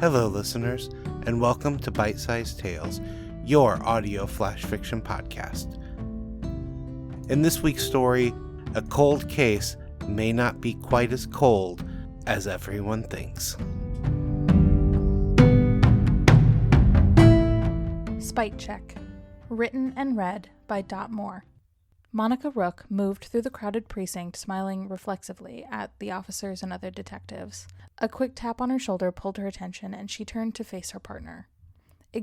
Hello, listeners, and welcome to Bite-Sized Tales, your audio flash fiction podcast. In this week's story, a cold case may not be quite as cold as everyone thinks. Spite Check, written and read by Dot Moore. Monica Rook moved through the crowded precinct, smiling reflexively at the officers and other detectives. A quick tap on her shoulder pulled her attention, and she turned to face her partner.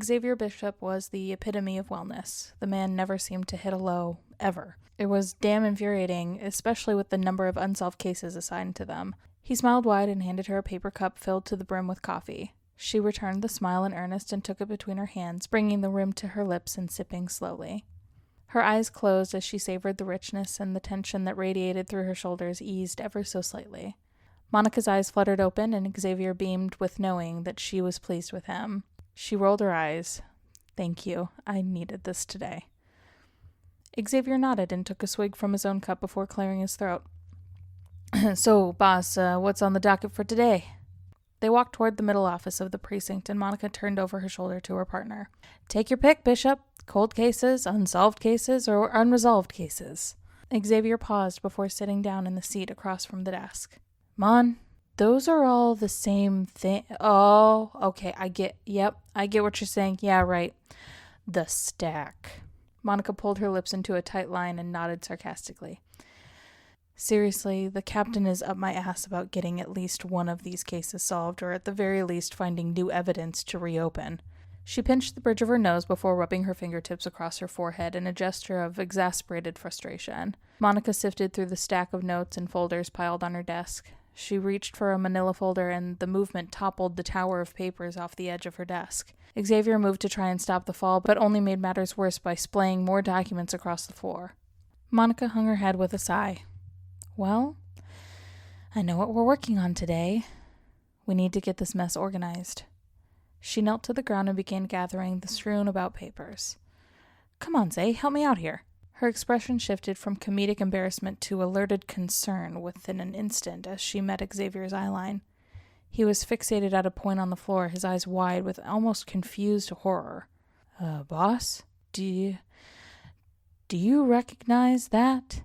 Xavier Bishop was the epitome of wellness. The man never seemed to hit a low, ever. It was damn infuriating, especially with the number of unsolved cases assigned to them. He smiled wide and handed her a paper cup filled to the brim with coffee. She returned the smile in earnest and took it between her hands, bringing the rim to her lips and sipping slowly. Her eyes closed as she savored the richness, and the tension that radiated through her shoulders eased ever so slightly. Monica's eyes fluttered open, and Xavier beamed with knowing that she was pleased with him. She rolled her eyes. "Thank you. I needed this today." Xavier nodded and took a swig from his own cup before clearing his throat. "So, boss, what's on the docket for today?" They walked toward the middle office of the precinct, and Monica turned over her shoulder to her partner. "Take your pick, Bishop. Cold cases, unsolved cases, or unresolved cases." Xavier paused before sitting down in the seat across from the desk. "Mon, those are all the same thing." "Oh, okay, I get what you're saying. Yeah, right. The stack." Monica pulled her lips into a tight line and nodded sarcastically. "Seriously, the captain is up my ass about getting at least one of these cases solved, or at the very least finding new evidence to reopen." She pinched the bridge of her nose before rubbing her fingertips across her forehead in a gesture of exasperated frustration. Monica sifted through the stack of notes and folders piled on her desk. She reached for a manila folder, and the movement toppled the tower of papers off the edge of her desk. Xavier moved to try and stop the fall, but only made matters worse by splaying more documents across the floor. Monica hung her head with a sigh. "Well, I know what we're working on today. We need to get this mess organized." She knelt to the ground and began gathering the strewn about papers. "Come on, Zay, help me out here." Her expression shifted from comedic embarrassment to alerted concern within an instant as she met Xavier's eyeline. He was fixated at a point on the floor, his eyes wide with almost confused horror. Boss? Do you recognize that?"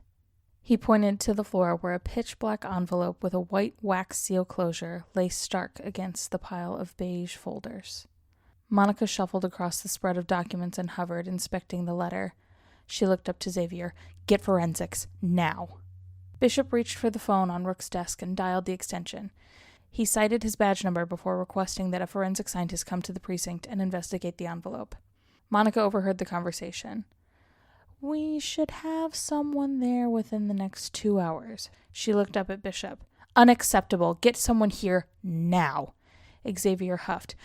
He pointed to the floor where a pitch-black envelope with a white wax seal closure lay stark against the pile of beige folders. Monica shuffled across the spread of documents and hovered, inspecting the letter. She looked up to Xavier. "Get forensics, now." Bishop reached for the phone on Rook's desk and dialed the extension. He cited his badge number before requesting that a forensic scientist come to the precinct and investigate the envelope. Monica overheard the conversation. "We should have someone there within the next 2 hours. She looked up at Bishop. "Unacceptable. Get someone here now." Xavier huffed.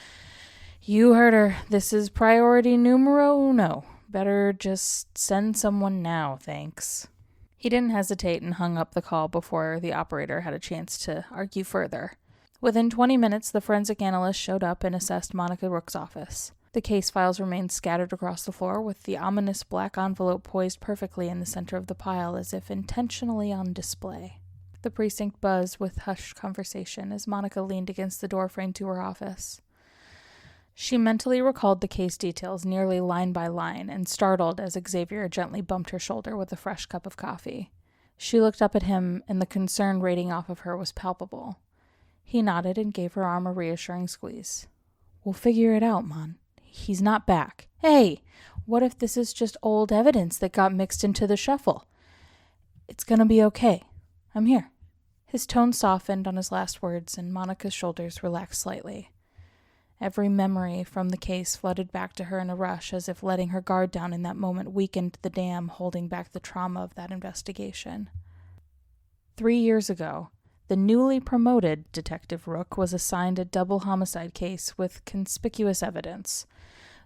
"You heard her. This is priority numero uno. Better just send someone now, thanks." He didn't hesitate and hung up the call before the operator had a chance to argue further. Within 20 minutes, the forensic analyst showed up and assessed Monica Rook's office. The case files remained scattered across the floor, with the ominous black envelope poised perfectly in the center of the pile, as if intentionally on display. The precinct buzzed with hushed conversation as Monica leaned against the doorframe to her office. She mentally recalled the case details nearly line by line, and startled as Xavier gently bumped her shoulder with a fresh cup of coffee. She looked up at him, and the concern radiating off of her was palpable. He nodded and gave her arm a reassuring squeeze. "We'll figure it out, Mon. He's not back." "Hey, what if this is just old evidence that got mixed into the shuffle?" "It's gonna be okay. I'm here." His tone softened on his last words, and Monica's shoulders relaxed slightly. Every memory from the case flooded back to her in a rush, as if letting her guard down in that moment weakened the dam holding back the trauma of that investigation. 3 years ago, the newly promoted Detective Rook was assigned a double homicide case with conspicuous evidence.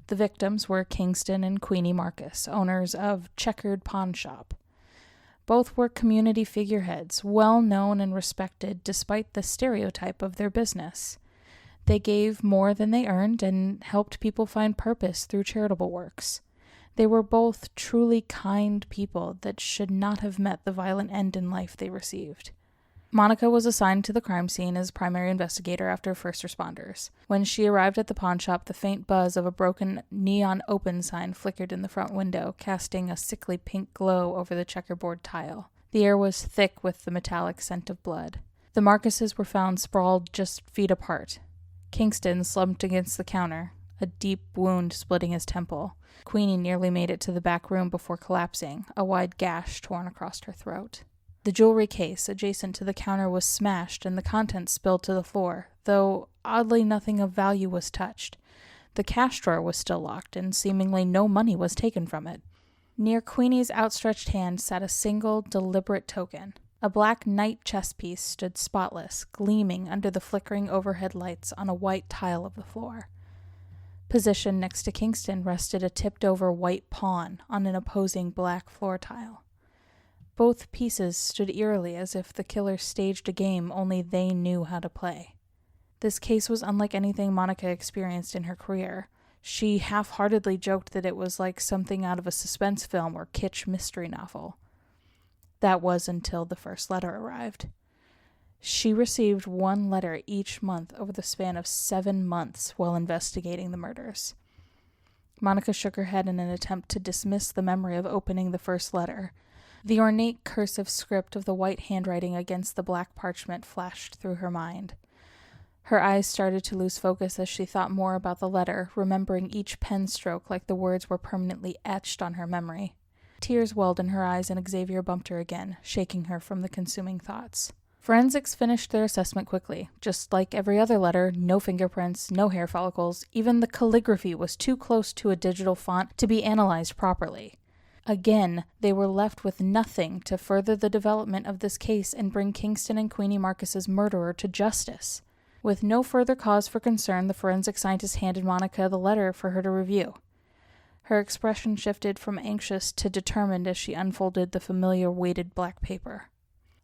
The victims were Kingston and Queenie Marcus, owners of Checkered Pawn Shop. Both were community figureheads, well known and respected despite the stereotype of their business. They gave more than they earned and helped people find purpose through charitable works. They were both truly kind people that should not have met the violent end in life they received. Monica was assigned to the crime scene as primary investigator after first responders. When she arrived at the pawn shop, the faint buzz of a broken neon open sign flickered in the front window, casting a sickly pink glow over the checkerboard tile. The air was thick with the metallic scent of blood. The Marcuses were found sprawled just feet apart. Kingston slumped against the counter, a deep wound splitting his temple. Queenie nearly made it to the back room before collapsing, a wide gash torn across her throat. The jewelry case adjacent to the counter was smashed and the contents spilled to the floor, though oddly nothing of value was touched. The cash drawer was still locked and seemingly no money was taken from it. Near Queenie's outstretched hand sat a single, deliberate token. A black knight chess piece stood spotless, gleaming under the flickering overhead lights on a white tile of the floor. Positioned next to Kingston rested a tipped-over white pawn on an opposing black floor tile. Both pieces stood eerily as if the killer staged a game only they knew how to play. This case was unlike anything Monica experienced in her career. She half-heartedly joked that it was like something out of a suspense film or kitsch mystery novel. That was until the first letter arrived. She received one letter each month over the span of 7 months while investigating the murders. Monica shook her head in an attempt to dismiss the memory of opening the first letter. The ornate cursive script of the white handwriting against the black parchment flashed through her mind. Her eyes started to lose focus as she thought more about the letter, remembering each pen stroke like the words were permanently etched on her memory. Tears welled in her eyes and Xavier bumped her again, shaking her from the consuming thoughts. Forensics finished their assessment quickly. Just like every other letter, no fingerprints, no hair follicles, even the calligraphy was too close to a digital font to be analyzed properly. Again, they were left with nothing to further the development of this case and bring Kingston and Queenie Marcus's murderer to justice. With no further cause for concern, the forensic scientist handed Monica the letter for her to review. Her expression shifted from anxious to determined as she unfolded the familiar weighted black paper.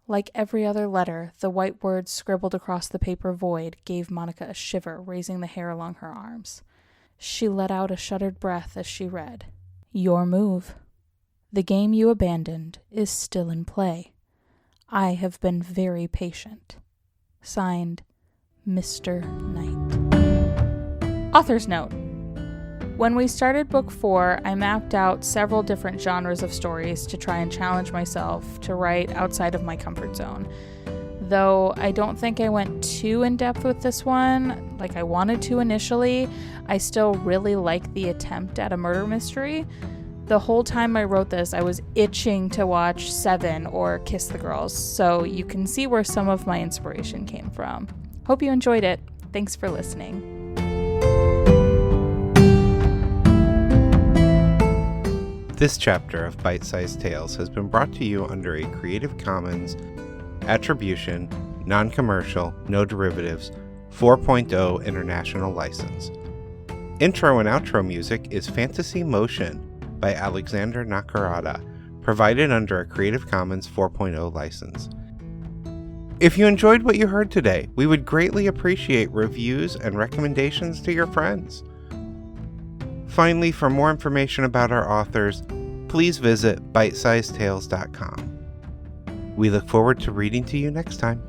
Like every other letter, the white words scribbled across the paper void gave Monica a shiver, raising the hair along her arms. She let out a shuddered breath as she read, "Your move. The game you abandoned is still in play. I have been very patient. Signed, Mr. Knight." Author's note. When we started book 4, I mapped out several different genres of stories to try and challenge myself to write outside of my comfort zone. Though I don't think I went too in-depth with this one, like I wanted to initially, I still really like the attempt at a murder mystery. The whole time I wrote this, I was itching to watch Seven or Kiss the Girls, so you can see where some of my inspiration came from. Hope you enjoyed it. Thanks for listening. This chapter of Bite-Sized Tales has been brought to you under a Creative Commons Attribution, Non-Commercial, No Derivatives 4.0 International License. Intro and outro music is Fantasy Motion by Alexander Nakarada, provided under a Creative Commons 4.0 license. If you enjoyed what you heard today, we would greatly appreciate reviews and recommendations to your friends. Finally, for more information about our authors, please visit bitesizedtales.com. We look forward to reading to you next time.